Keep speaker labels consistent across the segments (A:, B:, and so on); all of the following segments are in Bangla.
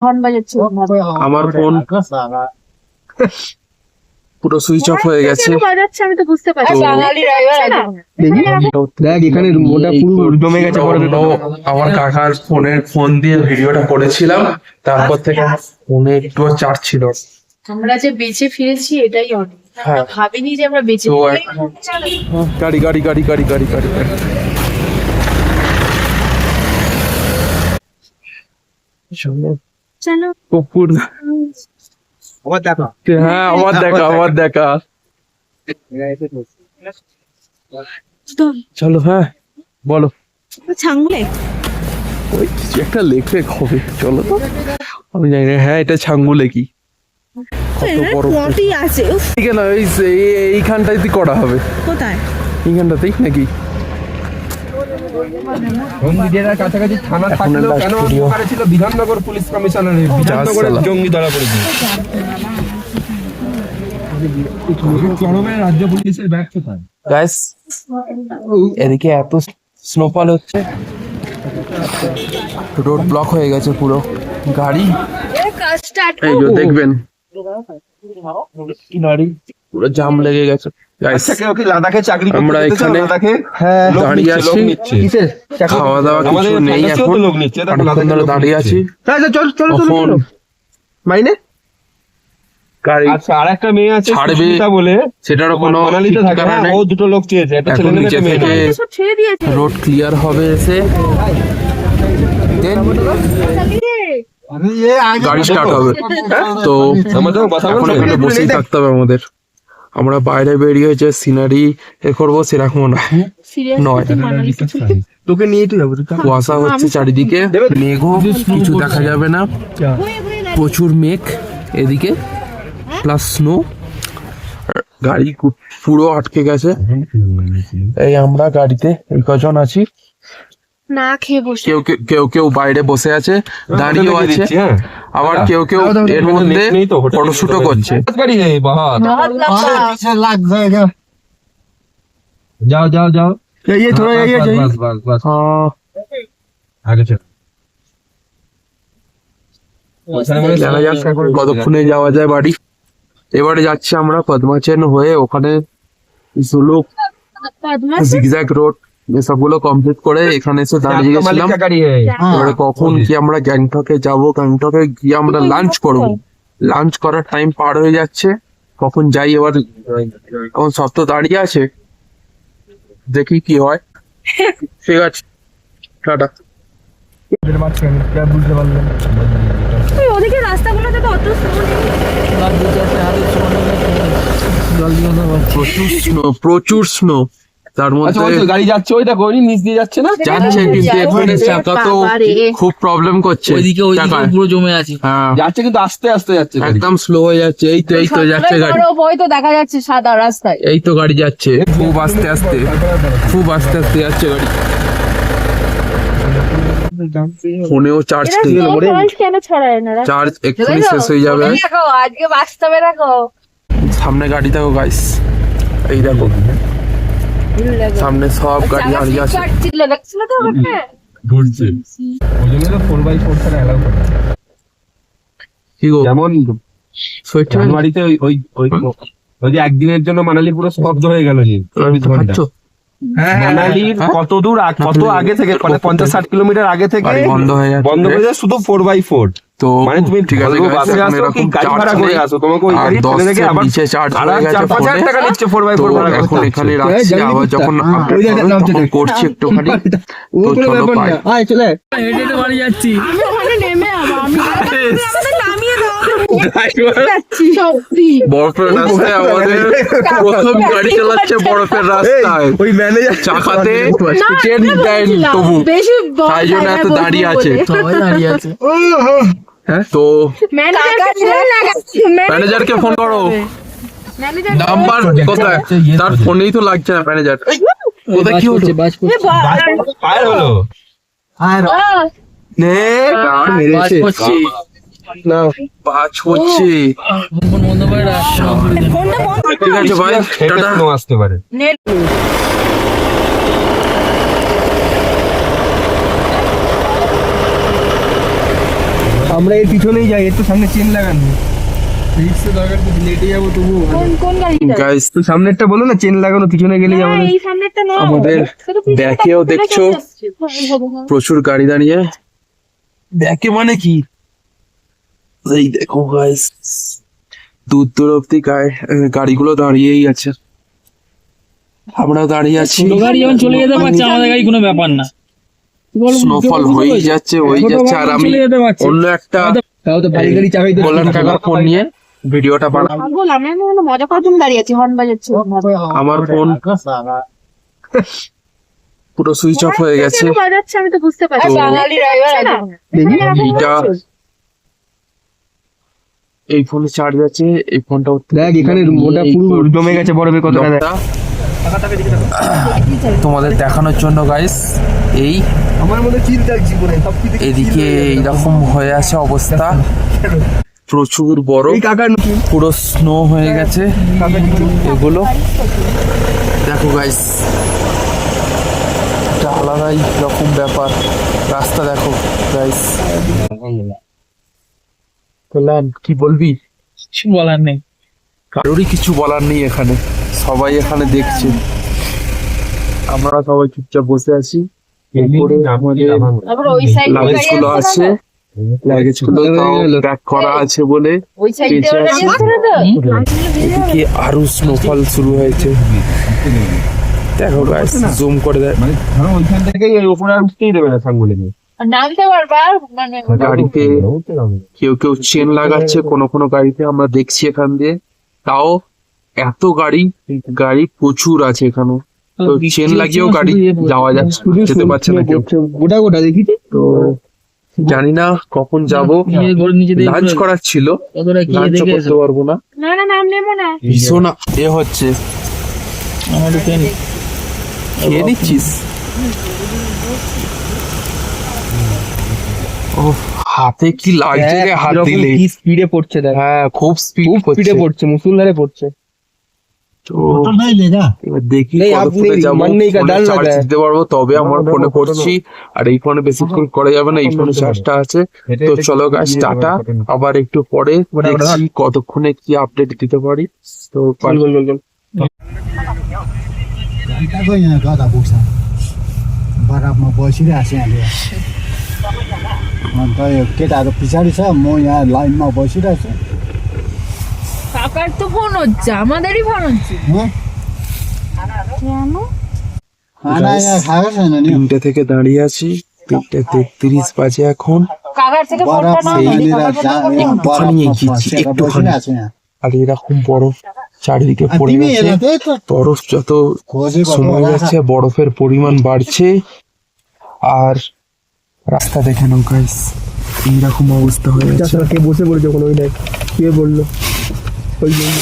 A: হর্ন বাজাচ্ছে
B: আমার ফোন পুরো সুইচ অফ হয়ে গেছে।
A: কেন বাজাচ্ছে আমি তো বুঝতে পারছি না। বাঙালি ড্রাইভার
C: দেখ এখানে মোটা পুরো জমে গেছে বড়
B: আমার কাকার ফোন দিয়ে ভিডিওটা করেছিলাম, তারপর থেকে ফোনে একটু চার্জ ছিল।
A: আমরা যে বেঁচে ফিরেছি এটাই অনেক।
B: হ্যাঁ।
A: ভাবিনি যে আমরা বেঁচে
B: তো
A: ফিরবো।
B: গাড়ি গাড়ি গাড়ি গাড়ি গাড়ি গাড়ি গাড়ি
A: চলো
B: কুকুর।
C: আবার দেখো
B: হ্যাঁ আমার দেখা আমার দেখা। চলো হ্যাঁ বলো।
A: ছাংলে
B: ওই কিছু একটা লেখে হবে, চলো তো। আমি জানি না। হ্যাঁ এটা ছাঙ্গুলে কি কত বড়
A: পটি আছে। উফ,
B: ঠিক না? এইখানটাতেই করা হবে,
A: কোথায়?
B: এইখানটাতেই নাকি?
C: জঙ্গিদের কাছাকাছি থানা থাকলেও কেন ওখানে ছিল বিধাননগর পুলিশ কমিশনারের, বিধাননগরের জঙ্গি ধরা পড়েছে। চরমে রাজ্য পুলিশের ব্যর্থতা।
B: গাইস এদিকে এত স্নোফল হচ্ছে, রোড ব্লক হয়ে গেছে পুরো। গাড়ি এই যে দেখবেন পুরো জাম লেগে গেছে। গাইস
C: আচ্ছা কেউ কি লাদাখে চাকরি করতে
B: আমরা
C: যেতে চাও?
B: এখানে
C: লাদাখে
B: দাঁড়িয়ে
C: দাঁড়িয়ে
B: আছি, খাওয়া দাওয়া কিছু
C: আমাদের
B: নেই
C: ফ্যান্টাসিও
B: এখন,
C: তো লোক নিচ্ছে, দেখো
B: অনেকক্ষণ
C: লাদাখে
B: ধরে
C: লোক
B: দাঁড়িয়ে
C: নিচ্ছে।
B: আছি।
C: চল চল চল
B: কখন
C: মাইনে।
B: গাড়ি
C: আচ্ছা আর একটা মেয়ে আছে
B: ছাড়বে
C: সুস্মিতা বলে,
B: সেটারও কোনো
C: মানালিতে থাকে।
B: ঠিকানা
C: হ্যাঁ,
B: নেই।
C: ও দুটো লোক চেয়েছে, একটা ছেলে
B: এখন
C: মেয়ে
B: নিচে
C: একটা মেয়ে।
B: থেকে
A: সব ছেড়ে দিয়েছে।
B: রোড ক্লিয়ার হবে এসে, then গাড়ি স্টার্ট হবে। তো
C: আমাদের কথা
B: এখন
C: বলছো?
B: এখানে বসেই থাকতে হবে আমাদের। আমরা বাইরে বেরিয়ে যে সিনারি এ করবো সেরকম না, নয়।
C: তোকে নিয়ে তো যাবো।
B: কুয়াশা হচ্ছে চারিদিকে, মেঘও কিছু দেখা যাবে না, প্রচুর মেঘ এদিকে প্লাস স্নো। গাড়ি পুরো আটকে গেছে। এই আমরা গাড়িতে এই কজন আছি,
A: না খেয়ে বসে
B: কেউ কেউ কেউ বাইরে বসে আছে, দাঁড়িয়েও আছে, আবার কেউ কেউ এর মধ্যে ফটোশুটও করছে।
C: যাও যাও যাও,
B: ये थोड़ा ये
C: বাস বাস বাস
B: हाँ
C: আগে চল।
B: জানা যাক কতক্ষণে যাওয়া যায় বাড়ি। এবারে যাচ্ছি আমরা পদ্মাচেন হয়ে, ওখানে লোক জিগজ্যাগ রোড এসবগুলো কমপ্লিট করে এখানে এসে দাঁড়িয়ে গেছিলাম। এবারে কখন কি আমরা গ্যাংটকে যাব, গ্যাংটকে গিয়ে আমরা লাঞ্চ করব। লাঞ্চ করার টাইম পার হয়ে যাচ্ছে, কখন যাই এবার। এখন সব তো দাঁড়িয়ে আছে, দেখি কি হয়। ঠিক আছে, টাটা।
C: বুঝতে পারলাম
A: ওদিকে রাস্তাগুলোতে তো অত
B: প্রচুর স্নো, প্রচুর স্নো। তার
C: আচ্ছা
B: মধ্যে
C: ওই তো গাড়ি যাচ্ছে, ওই দেখো ওই নিচ দিয়ে যাচ্ছে না,
B: যাচ্ছে, কিন্তু এখানে চাকা তো খুব প্রবলেম করছে।
D: ওইদিকে
B: চাকায়।
D: পুরো জমে আছে।
B: হ্যাঁ
C: যাচ্ছে কিন্তু আস্তে আস্তে যাচ্ছে গাড়ি।
B: একদম স্লো হয়ে যাচ্ছে। এই তো যাচ্ছে গাড়ি,
A: বই তো দেখা যাচ্ছে সাদা রাস্তায়।
B: এই তো গাড়ি যাচ্ছে খুব আস্তে আস্তে, খুব আস্তে আস্তে যাচ্ছে গাড়ি। ফোনেও চার্জ নেই,
A: কেন ছড়ায় না?
B: চার্জ এক্ষুনি শেষ হয়ে যাবে।
A: দেখো আজকে বাস্তবে দেখো
B: সামনে গাড়ি দেখো গাইস, এই দেখো সামনে সব গাড়ি দাঁড়িয়ে আছে।
A: দেখছিল তো আমাকে
C: ঘুরছে, ওই জন্য তো 4x4 ছাড়া অ্যালাউ করে।
B: কি গো
C: যেমন
B: সোয়েটার
C: জানুয়ারিতে ওই ওই ওই ওই যে একদিনের জন্য মানালি পুরো স্তব্ধ হয়ে গেল যে 24 ঘন্টা। মানালির কত দূর কত আগে থেকে, মানে 50-60 কিলোমিটার আগে থেকে
B: গাড়ি বন্ধ হয়ে যাচ্ছে।
C: বন্ধ হয়ে যায় শুধু 4x4।
B: তো
C: মানে তুমি
B: ঠিক আছে
C: Volvo
B: guys,
C: বাসে
B: এখন
C: আসো কি
B: এরকম
C: গাড়ি
B: charge
C: ভাড়া করে
B: নেই।
C: আসো, তোমাকে ওই
B: আর
C: গাড়ি
B: 10
C: ছেড়ে রেখে
B: এর
C: আবার
B: নিচে চার্জ
C: ভাড়া
B: হয়ে গেছে
C: 4-5 হাজার
B: ফোনে।
C: টাকা নিচ্ছে
B: তো
C: 4x4 ভাড়া
B: এখন
C: করতে
B: এখানে
C: হচ্ছে।
B: রাখছি, আবার যখন update হবে তখন করছি একটুখানি। তো চলো বাই।
D: হেঁটে হেঁটে বাড়ি যাচ্ছি।
A: আমি ওখানে নেমে যাবো। আমি আমাদের নামিয়ে দাও। যাচ্ছি সত্যি।
B: বরফের রাস্তায় আমাদের প্রথম গাড়ি চালাচ্ছে, বরফের রাস্তায়
C: ওই ম্যানেজার
B: চাকাতে
A: না,
B: চেন
A: এটা
B: দেয়
A: বলছিলাম।
B: তবু,
A: বেশি বড়
B: তাই জন্য
A: জায়গায়
B: এত
A: বসবো
B: দাঁড়িয়ে আছে।
A: বলে।
D: সবাই দাঁড়িয়ে আছে।
B: তো
A: ম্যানেজারকে
B: ম্যানেজারকে ফোন করো,
A: ম্যানেজার
B: নাম্বার কোথায়? তার ফোনেই তো লাগছে না ম্যানেজার। কোথায় কি হলো?
D: বাজ করছে।
C: ফায়ার হলো।
B: নে
D: বাজ করছে।
B: না পাঁচ হচ্ছে।
D: ফোন বন্ধ করে রাখ।
B: ঠিক আছে ভাই, টাটা।
C: হেঁটে আসতে পারে। আমরা এর পিছনেই যাই, এর তো সামনে চেন লাগানো।
D: রিক্সে দরকার কিছু লেটে যাবো তবুও ভালো।
A: কোন গাড়িটা?
B: গাইস
C: তো সামনেরটা বলো না, চেন লাগানো, পিছনে গেলেই
A: হ্যাঁ,
C: আমাদের।
A: এই সামনেরটা নাও।
B: আমাদের
A: শুধু পিছনে
B: ব্যাকেও
A: তাকিয়ে
B: দেখছো
A: চলে আসছে।
B: প্রচুর গাড়ি দাঁড়িয়ে। ব্যাকে মানে কি, এই দেখো গাইস, দূর দূর অব্দি গাড়িগুলো দাঁড়িয়েই আছে, আমরা দাঁড়িয়ে আছি।
D: ছোট গাড়ি যখন চলে যেতে পারছে আমাদের গাড়ি কোনো ব্যাপার না।
B: স্নোফল হয়েই যাচ্ছে হয়েই যাচ্ছে, আর আমি
D: চলে যেতে পারছে।
B: অন্য একটা
C: তাও তো ভারী গাড়ি চাকাইতে
B: কল্যাণ কাকার ফোন নিয়ে ভিডিওটা বানাবো।
A: পাগল, আমি মনে মজা করার জন্য দাঁড়িয়ে আছি, হর্ন বাজাচ্ছি।
B: আমার ফোন পুরো সুইচ অফ হয়ে গেছে।
A: কেন বাজাচ্ছে আমি তো বুঝতে পারছি
B: তো-
A: না। বাঙালি ড্রাইভার আছে।
B: এইটা এই ফোনে চার্জ আছে, এই ফোনটা
C: দেখ এখানে ওটা পুরো জমে গেছে বরফের কতটা দেখ।
B: তোমাদের দেখানোর জন্য গাইস, এই
C: আমার মধ্যে চিন্তা জীবনে সব কিছু
B: এদিকে এইরকম হয়ে আছে অবস্থা, প্রচুর বরফ,
C: এই কাকার
B: পুরো স্নো হয়ে গেছে এগুলো। দেখো গাইস, এটা আলাদাই রকম ব্যাপার। রাস্তা দেখো গাইস। কল্যাণ কি বলবি?
D: কিছু বলার নেই।
B: কারোরই কিছু বলার নেই এখানে, সবাই এখানে দেখছে, আমরা সবাই চুপচাপ বসে আছি। এরপরে আমাদের
A: তারপর ওই সাইডে
B: লাগেজ গুলো আছে, লাগেজ গুলো প্যাক করা আছে বলে
A: ওই সাইডে
B: বেঁচে আছি। এদিকে আরো স্নোফল শুরু হয়েছে, দেখো গাইস, জুম করে দেয়।
C: মানে ধরো ওইখান থেকে ওপরে আর উঠতেই দেবে না সাঙ্গুলে নিয়ে।
A: নামতে পারবা মানে
B: গাড়িতে কেউ কেউ চেন লাগাচ্ছে, কোনো কোনো গাড়িতে আমরা দেখছি এখান দিয়ে। তাও এত গাড়ি গাড়ি প্রচুর আছে এখানে, তো চেন লাগিয়েও গাড়ি যাওয়া যাচ্ছে, যেতে পারছে না কেউ।
C: গোটা গোটা দেখিছি
B: তো জানি না কখন যাব,
D: নিজের ঘরের নিচে দিয়ে
B: লাঞ্চ করার ছিল,
D: কতটা কি
B: লাঞ্চ
D: দেখে
B: করতে পারবো না,
A: না না নাম নেবো না।
B: ভীষণ এ হচ্ছে।
D: আমার তো ট্রেন
B: খেয়ে নিচ্ছিস? ও হাতে কি লাগছে রে, হাত দিলে।
C: কি স্পিডে পড়ছে দেখ,
B: হ্যাঁ খুব স্পিড
C: স্পিডে পড়ছে, মুসুলধারে পড়ছে।
B: তো এবার দেখি
C: নেই,
B: কত
C: আপনি
B: ফোনে যাবো,
C: মান নেই,
B: ফোনে
C: ডাল
B: চার্জ
C: লাগা।
B: দিতে পারবো তবে আমার ফোনে করছি, আর এই ফোনে বেশিক্ষণ করা যাবে না, এই ফোনে চার্জটা আছে। তো চলো গাইস, টাটা, আবার একটু পরে দেখছি কতক্ষণে কি আপডেট দিতে পারি। তো
C: গোল গোল গোল গোল।
E: गाडीको यहाँ गदा पुग्छ बरफमा बसिरहेको छु यहाँनिर अन्त यो केटाहरू पछाडि छ, म यहाँ लाइनमा बसिरहेको छु।
A: কাকার তো ফোন হচ্ছে, আমাদেরই ফোন হচ্ছে।
E: हँ?
A: কেন?
E: खाना यहाँ खाएको छैन नि
B: 3টে থেকে দাঁড়িয়ে আছি, 3:33 বাজে এখন।
A: কাকার থেকে ফোনটা
E: बरफमा
A: নাও।
E: यहाँनिर
B: একটুখানি
E: बरफमा
B: এগিয়েছি,
E: फँसेर
B: একটুখানি।
E: बसिरहेको छु यहाँ।
B: আর এরকম বরফ চারিদিকে পড়ে
E: तिमी
B: গেছে,
E: हेर त्यही त
B: বরফ যত
E: खोजेको
B: সময় যাচ্ছে বরফের পরিমাণ বাড়ছে। আর রাস্তা দেখে নাও গাইস, এইরকম অবস্থা হয়ে গেছে।
C: চাষা কে বসে পড়েছে ওখানে, ওই দেখ কে বললো ওই জন্য।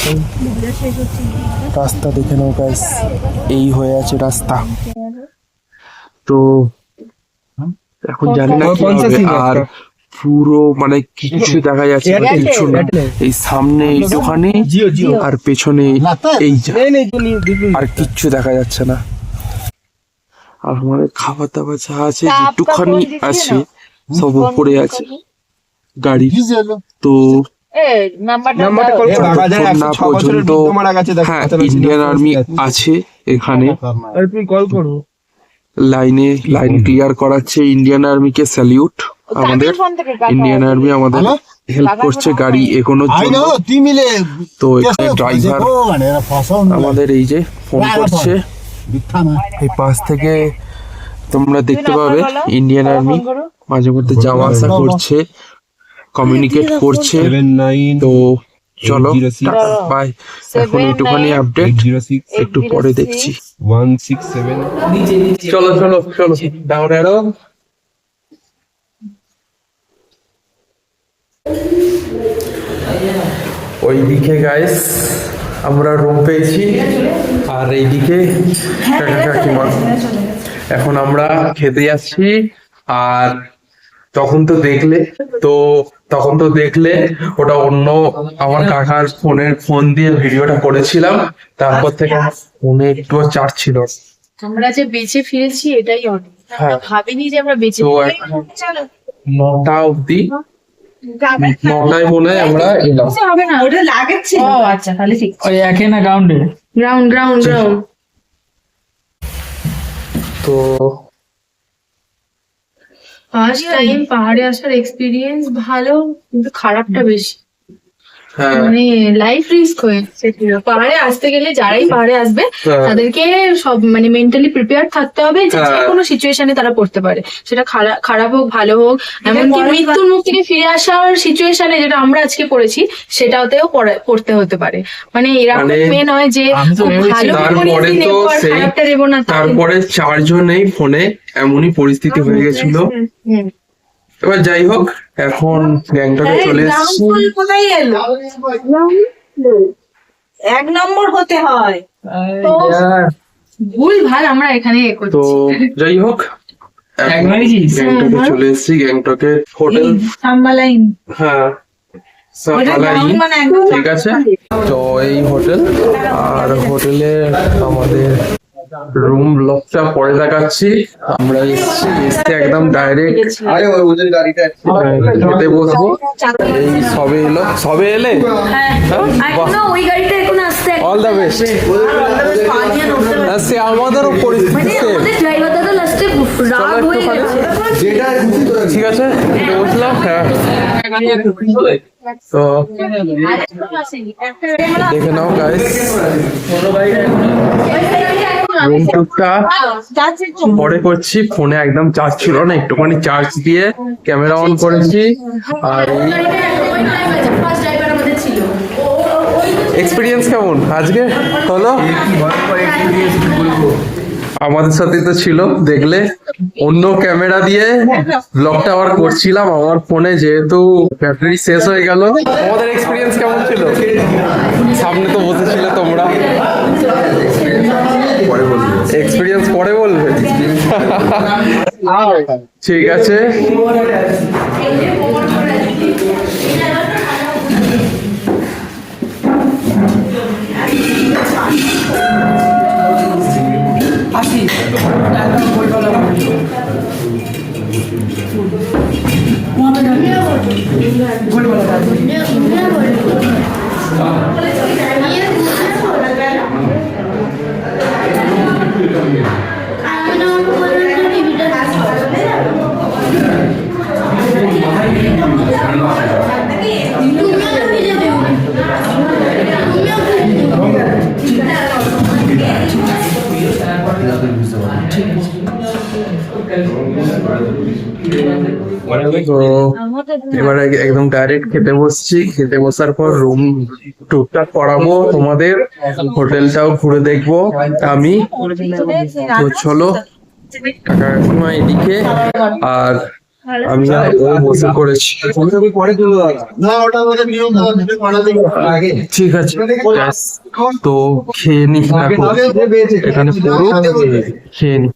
B: রাস্তা দেখে নাও গাইস, এই হয়ে আছে রাস্তা। তো এখন জানি না কি
C: পঞ্চাশ
B: হবে,
C: দিন
B: আর
C: একটা।
B: পুরো মানে কিছু দেখা যাচ্ছে না,
C: এয়ারটেল,
B: কিছু না।
C: এয়ারটেল।
B: এই সামনে এইটুখানি,
C: জিও জিও
B: আর পেছনে এই যা,
C: নেই নেই তুমি দেখুন
B: আর কিচ্ছু দেখা যাচ্ছে না। আর আমাদের খাবার দাবার যা আছে
A: তা আপনার
B: যেটুখানি
A: ফোন দিচ্ছি
B: আছে
A: না?
B: সব উপরে আছে গাড়ি।
E: भिजेलो
B: তো
A: এ নাম্বারটা
C: নাম্বারটা
A: দাও।
C: কল করো।
B: যতক্ষণ না
C: 6 বছরের
B: পর্যন্ত
C: বৃদ্ধ মারা গেছে, দেখো
B: হ্যাঁ
C: কতটা
B: ইন্ডিয়ান
C: ছিল।
B: আর্মি আছে এখানে,
C: আরে তুমি কল করো।
B: লাইন ক্লিয়ার করাচ্ছে। ইন্ডিয়ান আর্মিকে স্যালিউট, আমাদের
A: কাকার ফোন থেকে কাকা।
B: ইন্ডিয়ান আর্মি আমাদের
E: হ্যালো?
B: হেল্প করছে গাড়ি এগোনোর
E: होइन
B: জন্য।
E: हो तिमीले
B: তো এখানে
E: त्यस्तो
B: ড্রাইভার
E: खोजेको भनेर फसाउनु
B: আমাদের এই যে ফোন করছে,
E: बित्थामा
B: এই পাশ থেকে তোমরা দেখতে পাবে ইন্ডিয়ান আর্মি মাঝে মধ্যে যাওয়া আসা করছে, কমিউনিকেট করছে।
C: 79
B: তো চলো
C: 806
B: বাই, এখন একটুখানি আপডেট
C: 806
B: একটু পরে দেখছি।
C: 167
B: চলো চলো চলো ডাউন অ্যারো। ওইদিকে গাইস আমরা রুম পেয়েছি, আর এইদিকে কাকা কাকিমা। এখন আমরা খেতে যাচ্ছি। আর তখন তো দেখলে ওটা অন্য আমার কাকার ফোন দিয়ে ভিডিওটা করেছিলাম, তারপর থেকে ফোনে একটু চার্জ ছিল।
A: আমরা যে বেঁচে ফিরেছি এটাই অনেক।
B: হ্যাঁ।
A: আমরা ভাবিনি যে আমরা বেঁচে
B: তো
A: ফিরে
B: এখন 9টা অবধি 9টায় মনে হয় আমরা এলাম।
A: হবে না, ওটা লাগাচ্ছে। ও আচ্ছা, তাহলে ঠিক।
D: ওই একে না গ্রাউন্ডে?
A: গ্রাউন্ড।
B: তো
A: ফার্স্ট টাইম পাহাড়ে আসার এক্সপিরিয়েন্স ভালো, কিন্তু খারাপটা বেশি।
B: হ্যাঁ
A: মানে লাইফ রিস্ক হয়েছে। পাহাড়ে আসতে গেলে যারাই পাহাড়ে আসবে
B: হ্যাঁ।
A: তাদেরকে সব মানে মেন্টালি প্রিপেয়ার থাকতে হবে যে
B: হ্যাঁ।
A: যে কোনো সিচুয়েশনে তারা পড়তে পারে, সেটা খারাপ হোক ভালো হোক, এমনকি মৃত্যুর মুখ থেকে ফিরে আসার সিচুয়েশনে যেটা আমরা আজকে পড়েছি সেটাতেও পড়তে হতে পারে। মানে এরকম
B: মানে
A: মেয়ে নয় যে
D: আমি তো
A: খুব
D: ভেবেছি
A: ভালো
B: তারপরে
A: পরিস্থিতি
B: তো
A: নেবো আর
B: সেই
A: খারাপটা নেবো না।
B: তারপরে 4 জনেই ফোনে এমনই পরিস্থিতি হয়ে গেছিল। এবার যাই হোক, এখন গ্যাংটকে চলে এসেছি।
F: কোথায় এলো? 1 নম্বর হতে হয়।
A: ভুল ভাল আমরা এখানে এ করছি।
B: তো যাই হোক, এখন গ্যাংটকে চলে এসেছি। গ্যাংটকে হোটেল,
F: সাম্বালাইন।
B: হ্যাঁ সাফালাই, ঠিক আছে। তো এই হোটেল, আর হোটেলে আমাদের রুম ব্লকটা পরে দেখাচ্ছি। আমরা এসছি একদম ডাইরেক্ট খেতে বসবো। এই সবে এলে
A: ওই গাড়িটা এখন আসতে
B: অল দ্য বেস্ট। সে আমাদেরও পরিস্থিতি same।
A: ড্রাইভার দাদা লাস্টে রাগ হয়ে গেছে।
B: ঠিক আছে, খেতে বসলাম। হ্যাঁ, তো দেখে নাও গাইস, রুম টুকটা পরে করছি। ফোনে একদম চার্জ ছিল না, একটুখানি চার্জ দিয়ে ক্যামেরা অন করেছি। আর এক্সপিরিয়েন্স কেমন আজকে হলো? আমাদের সাথে তো ছিল, দেখলে অন্য ক্যামেরা দিয়ে ব্লগটা আবার করছিলাম আমার ফোনে, যেহেতু ব্যাটারি শেষ হয়ে গেল। আমাদের এক্সপিরিয়েন্স কেমন ছিল? সামনে তো বসেছিল তোমরা, এক্সপিরিয়েন্স পরে বলবে। ঠিক আছে, তো এবারে একদম ডাইরেক্ট খেতে বসছি। খেতে বসার পর রুম টুকটাক করাবো তোমাদের, হোটেলটাও ঘুরে দেখবো আমি। তো চলো, কাকিমা এদিকে আর আমি আর ও বসে করেছি। ঠিক আছে, ব্যাস। তো খেয়ে নি, এখানে পুরো খেয়ে নি।